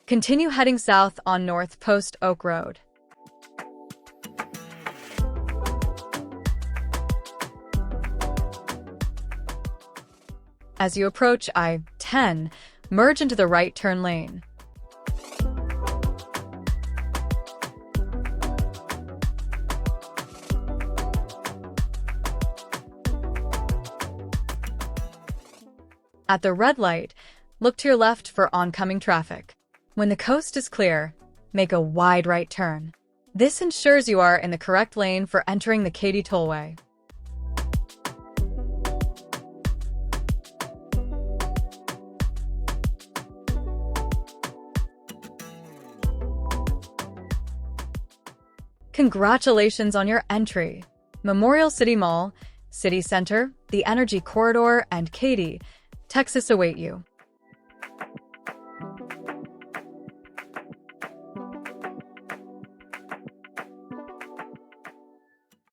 Continue heading south on North Post Oak Road. As you approach I-10, merge into the right turn lane. At the red light, look to your left for oncoming traffic. When the coast is clear, make a wide right turn. This ensures you are in the correct lane for entering the Katy Tollway. Congratulations on your entry! Memorial City Mall, CityCentre, the Energy Corridor, and Katy, Texas await you.